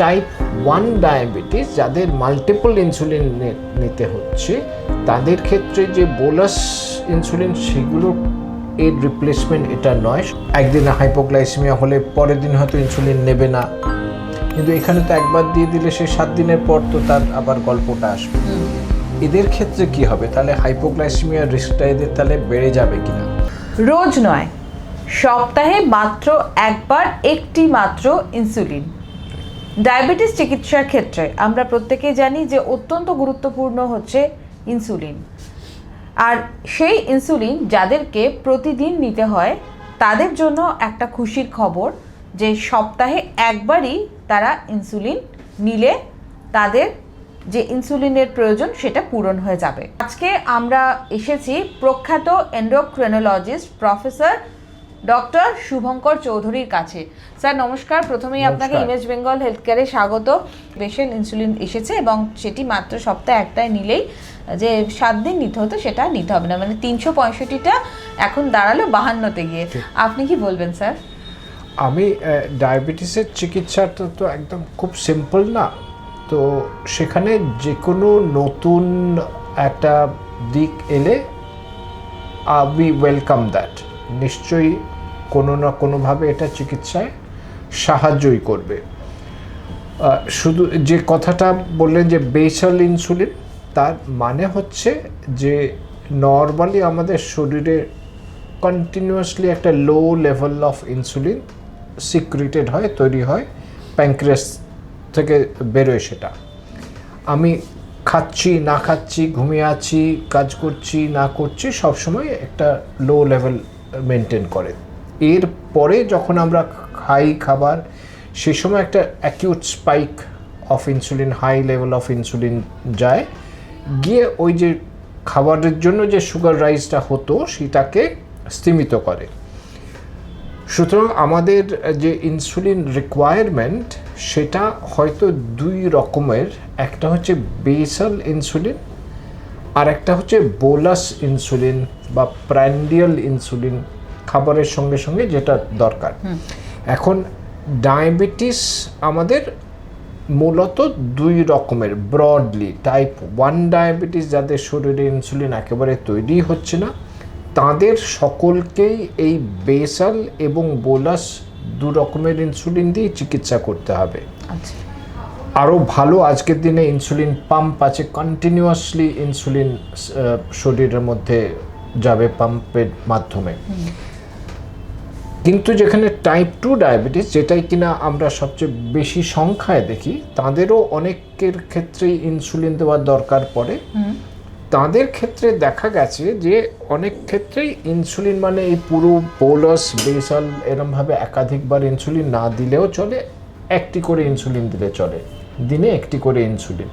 Type 1 diabetes যাদের multiple insulin নিতে হচ্ছে তাদের ক্ষেত্রে যে বোলাস ইনসুলিন সেগুলো এর রিপ্লেসমেন্ট এটা নয়। একদিন হাইপোগ্লাইসেমিয়া হলে পরের দিন হয়তো ইনসুলিন নেবে না, কিন্তু এখানে তো একবার দিয়ে দিলে সে 7 দিনের পর তো তার আবার গল্পটা আসবে। এদের ক্ষেত্রে কি হবে তাহলে? হাইপোগ্লাইসেমিয়ার রিস্কটা এদের তাহলে বেড়ে যাবে কিনা? রোজ নয়, সপ্তাহে মাত্র একবার একটি মাত্র ইনসুলিন। ডায়াবেটিস চিকিৎসার ক্ষেত্রে আমরা প্রত্যেকেই জানি যে অত্যন্ত গুরুত্বপূর্ণ হচ্ছে ইনসুলিন। আর সেই ইনসুলিন যাদেরকে প্রতিদিন নিতে হয় তাদের জন্য একটা খুশির খবর যে সপ্তাহে একবারই তারা ইনসুলিন নিলে তাদের যে ইনসুলিনের প্রয়োজন সেটা পূরণ হয়ে যাবে। আজকে আমরা এসেছি প্রখ্যাত এন্ডোক্রিনোলজিস্ট প্রফেসর ডক্টর শুভঙ্কর চৌধুরীর কাছে। স্যার নমস্কার। প্রথমেই আপনাকে ইমেজ বেঙ্গল হেলথ কেয়ারে স্বাগত। বেশাল ইনসুলিন এসেছে এবং সেটি মাত্র সপ্তাহে একটাই নিলেই যে 7 দিন নিতে হতো সেটা নিতে হবে না, মানে 365টা এখন দাঁড়ালো 52তে গিয়ে। আপনি কি বলবেন স্যার? আমি ডায়াবেটিসের চিকিৎসাটা তো একদম খুব সিম্পল না, তো সেখানে যে কোনো নতুন একটা দিক এলে উই ওয়েলকাম দ্যাট। নিশ্চয়ই কোনো না কোনোভাবে এটা চিকিৎসায় সাহায্যই করবে। শুধু যে কথাটা বললেন যে বেসাল ইনসুলিন, তার মানে হচ্ছে যে নর্মালি আমাদের শরীরে কন্টিনিউয়াসলি একটা লো লেভেল অফ ইনসুলিন সিক্রিটেড হয়, তৈরি হয়, প্যানক্রিয়াস থেকে বেরোয়। সেটা আমি খাচ্ছি না খাচ্ছি, ঘুমিয়ে আছি, কাজ করছি না করছি, সবসময় একটা লো লেভেল মেনটেন করে। এর পরে যখন আমরা খাই খাবার, সেই সময় একটা acute spike of insulin, high level of insulin যায়, গিয়ে ওই যে খাবারের জন্য যে সুগার রাইজটা হতো সেটাকে স্তিমিত করে। সুতরাং আমাদের যে ইনসুলিন রিকোয়ারমেন্ট সেটা হয়তো 2 রকমের। একটা হচ্ছে বেসাল ইনসুলিন আর একটা হচ্ছে বোলাস ইনসুলিন বা প্র্যান্ডিয়াল ইনসুলিন, খাবারের সঙ্গে সঙ্গে যেটা দরকার। এখন ডায়াবেটিস আমাদের মূলত 2 রকমের ব্রডলি। টাইপ 1 ডায়াবেটিস যাদের শরীরে ইনসুলিন একেবারে তৈরি হচ্ছে না, তাদের সকলকেই এই বেসাল এবং বোলাস 2 রকমের ইনসুলিন দিয়ে চিকিৎসা করতে হবে। আচ্ছা, আরও ভালো আজকের দিনে ইনসুলিন পাম্প আছে, কন্টিনিউয়াসলি ইনসুলিন শরীরের মধ্যে যাবে পাম্পের মাধ্যমে। কিন্তু যেখানে টাইপ 2 ডায়াবেটিস, যেটাই কিনা আমরা সবচেয়ে বেশি সংখ্যায় দেখি, তাদেরও অনেকের ক্ষেত্রেই ইনসুলিন দেওয়ার দরকার পড়ে। তাদের ক্ষেত্রে দেখা গেছে যে অনেক ক্ষেত্রেই ইনসুলিন মানে এই পুরো বোলাস বেসাল এরমভাবে একাধিকবার ইনসুলিন না দিলেও চলে, একটি করে ইনসুলিন দিলে চলে, দিনে একটি করে ইনসুলিন।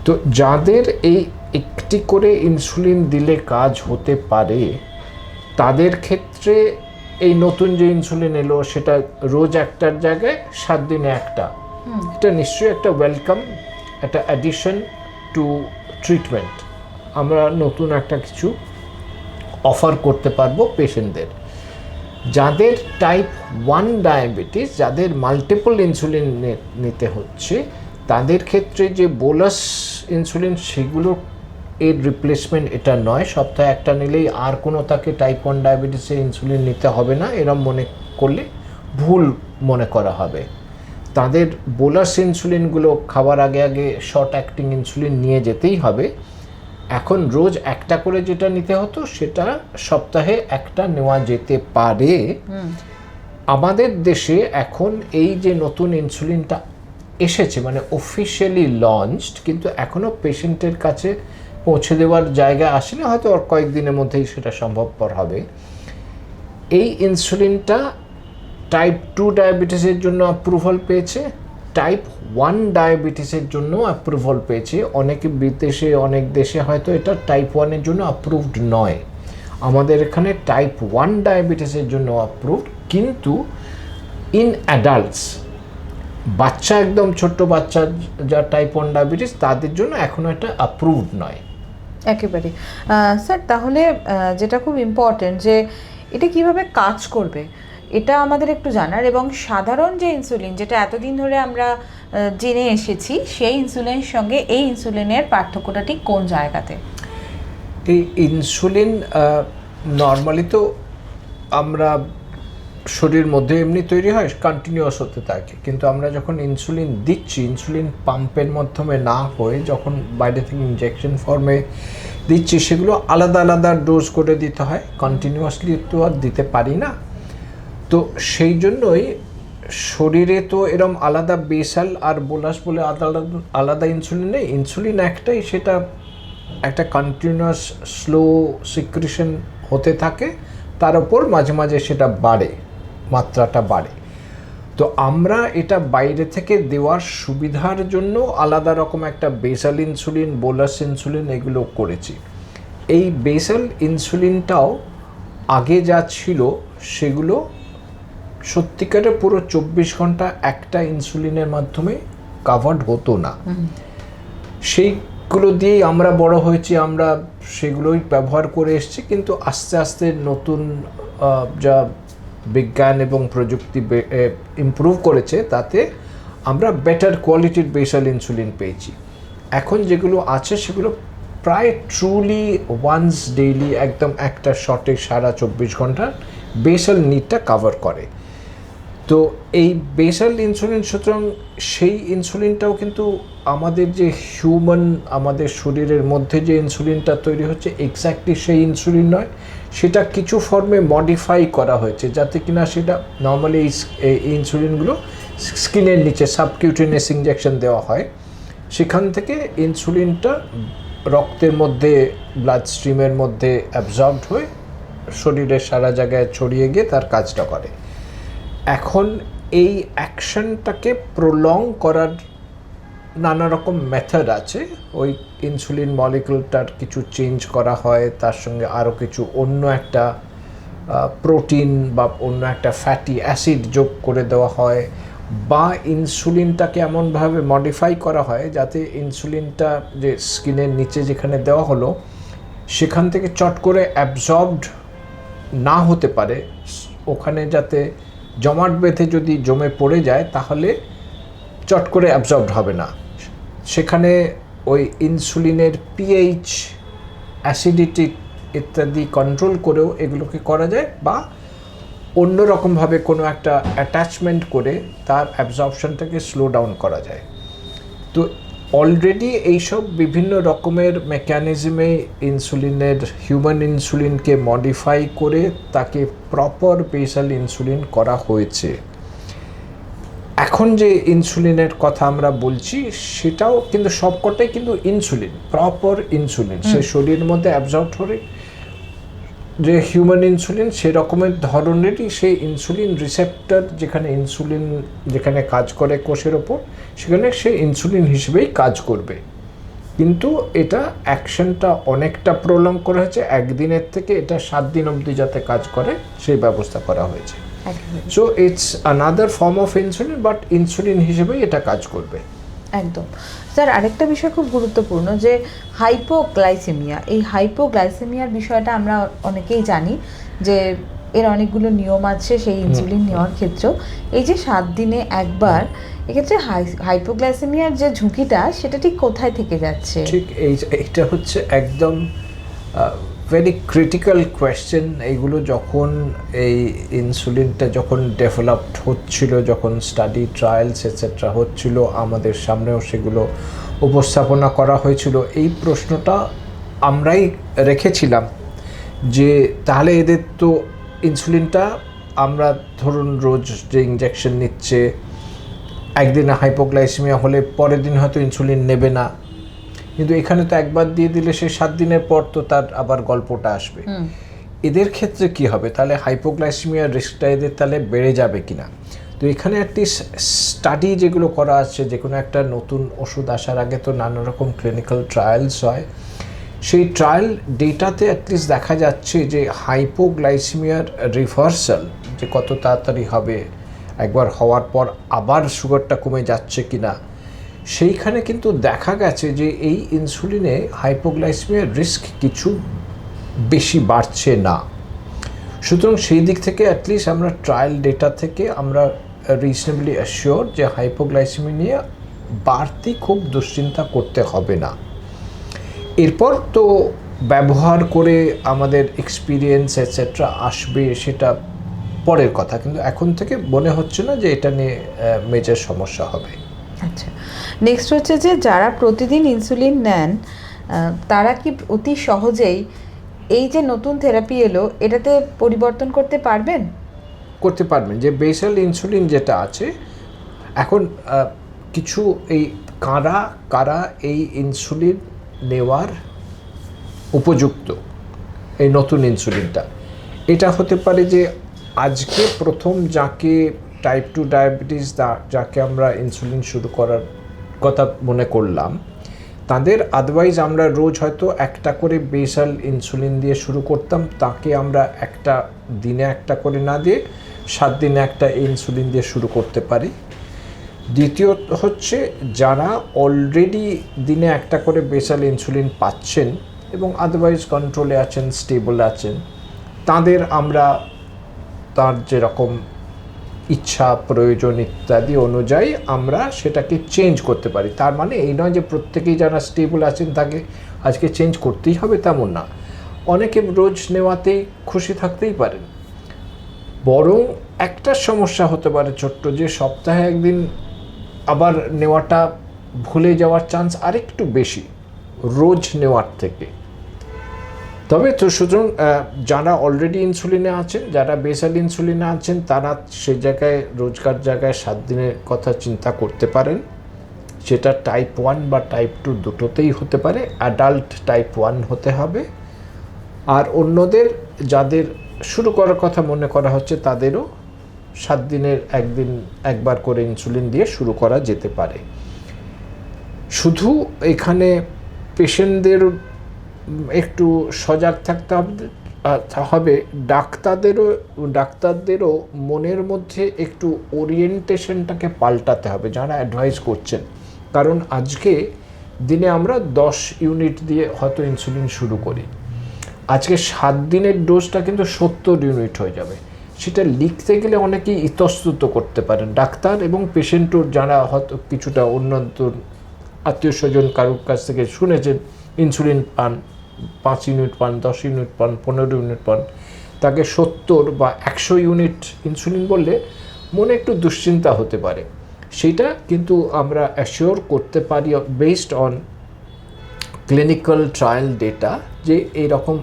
তো যাদের এই একটি করে ইনসুলিন দিলে কাজ হতে পারে, তাদের ক্ষেত্রে এই নতুন যে ইনসুলিন এলো সেটা রোজ একটার জায়গায় 7 দিনে একটা, এটা নিশ্চয়ই একটা ওয়েলকাম, একটা অ্যাডিশন টু ট্রিটমেন্ট। আমরা নতুন একটা কিছু অফার করতে পারবো পেশেন্টদের। যাদের টাইপ 1 ডায়াবেটিস, যাদের মাল্টিপল ইনসুলিন নিতে হচ্ছে, তাদের ক্ষেত্রে যে বোলাস ইনসুলিন সেগুলো এর রিপ্লেসমেন্ট এটা নয়। সপ্তাহে একটা নিলেই আর কোনো তাকে টাইপ 1 ডায়াবেটিসের ইনসুলিন নিতে হবে না, এরম মনে করলে ভুল মনে করা হবে। তাদের বোলাস ইনসুলিনগুলো খাবার আগে আগে শর্ট অ্যাক্টিং ইনসুলিন নিয়ে যেতেই হবে। এখন রোজ একটা করে যেটা নিতে হতো সেটা সপ্তাহে একটা নেওয়া যেতে পারে। আমাদের দেশে এখন এই যে নতুন ইনসুলিনটা এসেছে, মানে অফিশিয়ালি লঞ্চড, কিন্তু এখনও পেশেন্টের কাছে পৌঁছে দেওয়ার জায়গায় আসেনি, হয়তো আর কয়েকদিনের মধ্যেই সেটা সম্ভবপর হবে। এই ইনসুলিনটা টাইপ 2 ডায়াবেটিসের জন্য অ্যাপ্রুভাল পেয়েছে, টাইপ 1 ডায়াবেটিসের জন্য অ্যাপ্রুভাল পেয়েছে। অনেকে বিদেশে, অনেক দেশে হয়তো এটা টাইপ 1-এর জন্য অ্যাপ্রুভড নয়। আমাদের এখানে টাইপ 1 ডায়াবেটিসের জন্য অ্যাপ্রুভড, কিন্তু ইন অ্যাডাল্টস, বাচ্চা, একদম ছোট্ট বাচ্চা যা টাইপ 1 ডায়াবেটিস, তাদের জন্য এখনও এটা অ্যাপ্রুভড নয় একেবারে। স্যার তাহলে যেটা খুব ইম্পর্টেন্ট যে এটা কিভাবে কাজ করবে, এটা আমাদের একটু জানার, এবং সাধারণ যে ইনসুলিন যেটা এতদিন ধরে আমরা জেনে এসেছি সেই ইনসুলিনের সঙ্গে এই ইনসুলিনের পার্থক্যটা ঠিক কোন জায়গাতে? এই ইনসুলিন নর্মালি তো আমরা শরীরের মধ্যে এমনি তৈরি হয়, কন্টিনিউয়াস হতে থাকে, কিন্তু আমরা যখন ইনসুলিন দিচ্ছি, ইনসুলিন পাম্পের মাধ্যমে না হয়ে যখন বাইরে থেকে ইনজেকশন ফর্মে দিচ্ছি, সেগুলো আলাদা আলাদা ডোজ করে দিতে হয়, কন্টিনিউয়াসলি তো আর দিতে পারি না। তো সেই জন্যই শরীরে তো এরম আলাদা বেসাল আর বোলাস বলে আলাদা আলাদা ইনসুলিন নেই। ইনসুলিন একটাই, সেটা একটা কন্টিনিউয়াস স্লো সিক্রেশন হতে থাকে, তার উপর মাঝে মাঝে সেটা বাড়ে, মাত্রাটা বাড়ে। তো আমরা এটা বাইরে থেকে দেওয়ার সুবিধার জন্য আলাদা রকম একটা বেসাল ইনসুলিন, বোলাস ইনসুলিন এগুলো করেছি। এই বেসাল ইনসুলিনটাও আগে যা ছিল সেগুলো সত্যিকারে পুরো 24 ঘন্টা একটা ইনসুলিনের মাধ্যমে কাভার্ড হতো না। সেইগুলো দিয়েই আমরা বড় হয়েছি, আমরা সেগুলোই ব্যবহার করে এসেছি। কিন্তু আস্তে আস্তে নতুন যা বিজ্ঞান এবং প্রযুক্তি ইমপ্রুভ করেছে, তাতে আমরা বেটার কোয়ালিটির বেসাল ইনসুলিন পেয়েছি। এখন যেগুলো আছে সেগুলো প্রায় ট্রুলি ওয়ান্স ডেইলি, একদম একটা শটে সারা 24 ঘন্টা বেসাল নিডটা কাভার করে। তো এই বেসাল ইনসুলিন, সুতরাং সেই ইনসুলিনটাও কিন্তু আমাদের যে হিউম্যান, আমাদের শরীরের মধ্যে যে ইনসুলিনটা তৈরি হচ্ছে এক্স্যাক্টলি সেই ইনসুলিন নয়, সেটা কিছু ফর্মে মডিফাই করা হয়েছে, যাতে কিনা সেটা নর্মালি এই ইনসুলিনগুলো স্কিনের নিচে সাবকিউটেনিয়াস ইনজেকশন দেওয়া হয়, সেখান থেকে ইনসুলিনটা রক্তের মধ্যে, ব্লাড স্ট্রিমের মধ্যে অ্যাবজর্বড হয়ে শরীরের সারা জায়গায় ছড়িয়ে গিয়ে তার কাজটা করে। এখন এই অ্যাকশনটাকে প্রলং করার নানা রকম মেথড আছে। ওই ইনসুলিন মলিকুলটার কিছু চেঞ্জ করা হয়, তার সঙ্গে আরও কিছু অন্য একটা প্রোটিন বা অন্য একটা ফ্যাটি অ্যাসিড যোগ করে দেওয়া হয়, বা ইনসুলিনটাকে এমনভাবে মডিফাই করা হয় যাতে ইনসুলিনটা যে স্কিনের নিচে যেখানে দেওয়া হলো সেখান থেকে চট করে অ্যাবজর্বড না হতে পারে, ওখানে যাতে জমাট বেঁধে যদি জমে পড়ে যায় তাহলে চট করে অ্যাবজর্বড হবে না। সেখানে ওই ইনসুলিনের পিএইচ, অ্যাসিডিটি ইত্যাদি কন্ট্রোল করেও এগুলোকে করা যায়, বা অন্য রকমভাবে কোনো একটা অ্যাটাচমেন্ট করে তার অ্যাবজর্পশনটাকে স্লো ডাউন করা যায়। তো অলরেডি এইসব বিভিন্ন রকমের মেকানিজমে ইনসুলিনের, হিউম্যান ইনসুলিনকে মডিফাই করে তাকে প্রপার বেসাল ইনসুলিন করা হয়েছে। এখন যে ইনসুলিনের কথা আমরা বলছি সেটাও কিন্তু সবকটাই কিন্তু ইনসুলিন, প্রপার ইনসুলিন, সে শরীরের মধ্যে অ্যাবজর্ব করে যে হিউম্যান ইনসুলিন সেরকমের ধরনেরই সেই ইনসুলিন রিসেপ্টর, যেখানে ইনসুলিন যেখানে কাজ করে কোষের ওপর, সেখানে সে ইনসুলিন হিসেবেই কাজ করবে। কিন্তু এটা অ্যাকশনটা অনেকটা প্রলং করা হয়েছে, একদিনের থেকে এটা 7 দিন অবধি যাতে কাজ করে সেই ব্যবস্থা করা হয়েছে। So it's another form of insulin, but insulin হিসেবেই এটা কাজ করবে। একদম। স্যার, আরেকটা বিষয় খুব গুরুত্বপূর্ণ, যে হাইপোগ্লাইসেমিয়া, এই হাইপোগ্লাইসেমিয়ার বিষয়টা আমরা অনেকেই জানি যে এর অনেকগুলো নিয়ম আছে সেই ইনসুলিন নেওয়ার ক্ষেত্রেও। এই যে 7 দিনে একবার, এক্ষেত্রে হাইপোগ্লাইসেমিয়ার যে ঝুঁকিটা সেটা ঠিক কোথায় থেকে যাচ্ছে? ঠিক এইটা হচ্ছে একদম ভেরি ক্রিটিক্যাল কোয়েশ্চেন। এইগুলো যখন এই ইনসুলিনটা যখন ডেভেলপড হচ্ছিল, যখন স্টাডি ট্রায়ালস এটসেট্রা হচ্ছিল, আমাদের সামনেও সেগুলো উপস্থাপনা করা হয়েছিল, এই প্রশ্নটা আমরাই রেখেছিলাম যে তাহলে এদের তো ইনসুলিনটা, আমরা ধরুন রোজ যে ইনজেকশন নিচ্ছে, একদিনে হাইপোগ্লাইসেমিয়া হলে পরের দিন হয়তো ইনসুলিন নেবে না, কিন্তু এখানে তো একবার দিয়ে দিলে সে 7 দিনের পর তো তার আবার গল্পটা আসবে। এদের ক্ষেত্রে কি হবে? তাহলে হাইপোগ্লাইসেমিয়ার রিস্কটা এদের তাহলে বেড়ে যাবে কিনা? তো এখানে একটি স্টাডি যেগুলো করা আছে, যে কোনো একটা নতুন ওষুধ আসার আগে তো নানা রকম ক্লিনিক্যাল ট্রায়ালস হয়, সেই ট্রায়াল ডেটাতে অ্যাটলিস্ট দেখা যাচ্ছে যে হাইপোগ্লাইসেমিয়ার রিভার্সাল যে কত তাড়াতাড়ি হবে, একবার হওয়ার পর আবার সুগারটা কমে যাচ্ছে কিনা, সেইখানে কিন্তু দেখা গেছে যে এই ইনসুলিনে হাইপোগ্লাইসেমিয়ার রিস্ক কিছু বেশি বাড়ছে না। সুতরাং সেই দিক থেকে অ্যাটলিস্ট আমরা ট্রায়াল ডেটা থেকে আমরা রিজনেবলি অ্যাসিওর যে হাইপোগ্লাইসেমি নিয়ে বাড়তি খুব দুশ্চিন্তা করতে হবে না। এরপর তো ব্যবহার করে আমাদের এক্সপিরিয়েন্স এটসেট্রা আসবে, সেটা পরের কথা, কিন্তু এখন থেকে মনে হচ্ছে না যে এটা নিয়ে মেজর সমস্যা হবে। আচ্ছা, নেক্সট হচ্ছে যে যারা প্রতিদিন ইনসুলিন নেন তারা কি অতি সহজেই এই যে নতুন থেরাপি এলো এটাতে পরিবর্তন করতে পারবেন? করতে পারবেন। যে বেসাল ইনসুলিন যেটা আছে এখন, কিছু এই কারা কারা এই ইনসুলিন নেওয়ার উপযুক্ত, এই নতুন ইনসুলিনটা, এটা হতে পারে যে আজকে প্রথম যাকে টাইপ 2 ডায়াবেটিস যাকে আমরা ইনসুলিন শুরু করার কথা মনে করলাম, তাদের আদারওয়াইজ আমরা রোজ হয়তো একটা করে বেসাল ইনসুলিন দিয়ে শুরু করতাম, তাকে আমরা একটা দিনে একটা করে না দিয়ে 7 দিনে একটা ইনসুলিন দিয়ে শুরু করতে পারি। দ্বিতীয়ত হচ্ছে যারা অলরেডি দিনে একটা করে বেসাল ইনসুলিন পাচ্ছেন এবং আদারওয়াইজ কন্ট্রোলে আছেন, স্টেবল আছেন, তাদের আমরা তার যেরকম ইচ্ছা প্রয়োজন ইত্যাদি অনুযায়ী আমরা সেটাকে চেঞ্জ করতে পারি। তার মানে এই নয় যে প্রত্যেকেই যারা স্টেবল আছেন তাকে আজকে চেঞ্জ করতেই হবে, তেমন না। অনেকে রোজ নেওয়াতেই খুশি থাকতেই পারেন। বরং একটা সমস্যা হতে পারে ছোট্ট, যে সপ্তাহে একদিন আবার নেওয়াটা ভুলে যাওয়ার চান্স আরেকটু বেশি রোজ নেওয়ার থেকে। তবে তো সুতরাং যারা অলরেডি ইনসুলিনে আছেন, যারা বেসাল ইনসুলিনে আছেন, তারা সে জায়গায় রোজকার জায়গায় 7 দিনের কথা চিন্তা করতে পারেন। সেটা টাইপ 1 বা টাইপ 2 দুটোতেই হতে পারে, অ্যাডাল্ট টাইপ 1 হতে হবে। আর অন্যদের যাদের শুরু করার কথা মনে করা হচ্ছে তাদেরও 7 দিনের একবার করে ইনসুলিন দিয়ে শুরু করা যেতে পারে। শুধু এখানে পেশেন্টদের একটু সজাগ থাকতে হবে, ডাক্তারদেরও মনের মধ্যে একটু ওরিয়েন্টেশনটাকে পাল্টাতে হবে যারা অ্যাডভাইস করছেন। কারণ আজকে দিনে আমরা 10 ইউনিট দিয়ে হয়তো ইনসুলিন শুরু করি, আজকে 7 দিনের ডোজটা কিন্তু 70 ইউনিট হয়ে যাবে। সেটা লিখতে গেলে অনেকেই ইতস্তত করতে পারেন, ডাক্তার এবং পেশেন্টও, যারা হয়তো কিছুটা উন্নত আত্মীয় স্বজন কারোর কাছ থেকে শুনেছেন ইনসুলিন পান, 5 ইউনিট পান, 10 ইউনিট পান, 15 ইউনিট পান, তাকে 70 বা 100 ইউনিট ইনসুলিন বললে মনে একটু দুশ্চিন্তা হতে পারে। সেটা কিন্তু আমরা অ্যাসিওর করতে পারি based on clinical trial data যে এইরকম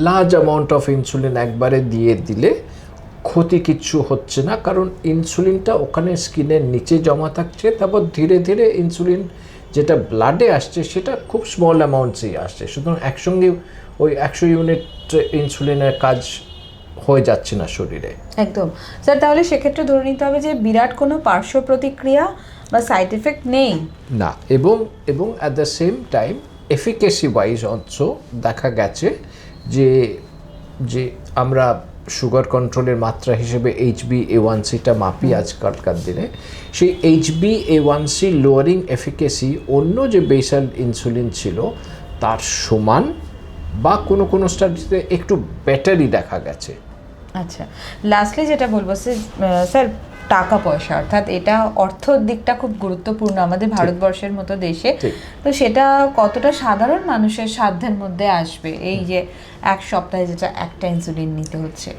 লার্জ অ্যামাউন্ট অফ ইনসুলিন একবারে দিয়ে দিলে ক্ষতি কিচ্ছু হচ্ছে না, কারণ ইনসুলিনটা ওখানে স্কিনের নিচে জমা থাকছে, তারপর ধীরে ধীরে ইনসুলিন যেটা ব্লাডে আসছে সেটা খুব স্মল অ্যামাউন্টসেই আসছে। সুতরাং একসঙ্গে ওই 100 ইউনিট ইনসুলিনের কাজ হয়ে যাচ্ছে না শরীরে। একদম স্যার, তাহলে সেক্ষেত্রে ধরে নিতে হবে যে বিরাট কোনো পার্শ্ব প্রতিক্রিয়া বা সাইড এফেক্ট নেই না, এবং at the same time efficacy wise also দেখা গেছে যে আমরা সুগার কন্ট্রোলের মাত্রা হিসেবে HbA1cটা মাপি আজকালকার দিনে, সেই HbA1c লোয়ারিং এফিকেসি অন্য যে বেসাল ইনসুলিন ছিল তার সমান বা কোনো স্টাডিতে একটু বেটারই দেখা গেছে। আচ্ছা, লাস্টলি যেটা বলবো স্যার, টাকা পয়সা, অর্থাৎ এটা অর্থর দিকটা খুব গুরুত্বপূর্ণ আমাদের ভারতবর্ষের মতো দেশে। তো সেটা কতটা সাধারণ মানুষের সাধ্যের মধ্যে আসবে, এই যে এক সপ্তাহে যেটা একটা ইনসুলিন নিতে হচ্ছে?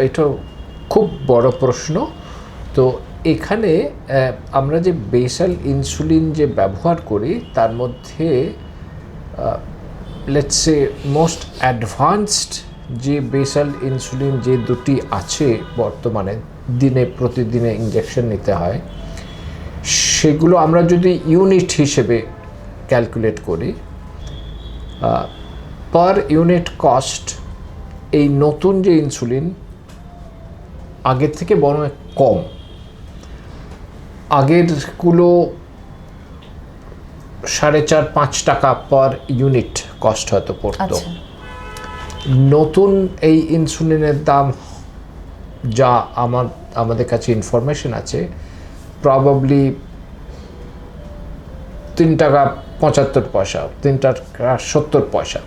এটা খুব বড় প্রশ্ন। তো এখানে আমরা যে বেসাল ইনসুলিন যে ব্যবহার করি তার মধ্যে লেটস সে মোস্ট অ্যাডভান্সড যে বেসাল ইনসুলিন যে দুটি আছে বর্তমানে, প্রতিদিনে ইঞ্জেকশন নিতে হয়, সেগুলো আমরা যদি ইউনিট হিসেবে ক্যালকুলেট করি, পার ইউনিট কস্ট এই নতুন যে ইনসুলিন আগের থেকে বরং কম। আগেরগুলো 4.5-5 টাকা পার ইউনিট কস্ট হয়তো পড়তো। নতুন এই ইনসুলিনের দাম যা আমাদের কাছে ইনফরমেশন আছে প্রবাবলি 3 টাকা 75 পয়সা, 3 টাকা 70 পয়সা,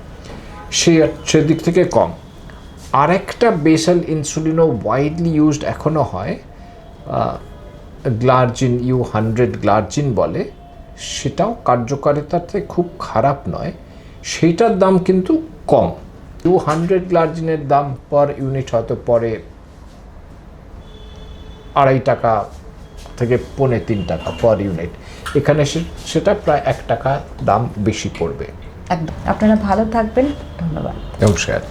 সেদিক থেকে কম। আরেকটা বেসাল ইনসুলিনও ওয়াইডলি ইউজড এখনও হয়, গ্লার্জিন U100 গ্লার্জিন বলে, সেটাও কার্যকারিতাতে খুব খারাপ নয়, সেইটার দাম কিন্তু কম। U100 গ্লার্জিনের দাম পার ইউনিট হয়তো পরে $2.5 থেকে $3 পার ইউনিট, এখানে সেটা প্রায় $1 দাম বেশি পড়বে। একদম। আপনারা ভালো থাকবেন, ধন্যবাদ। নমস্কার।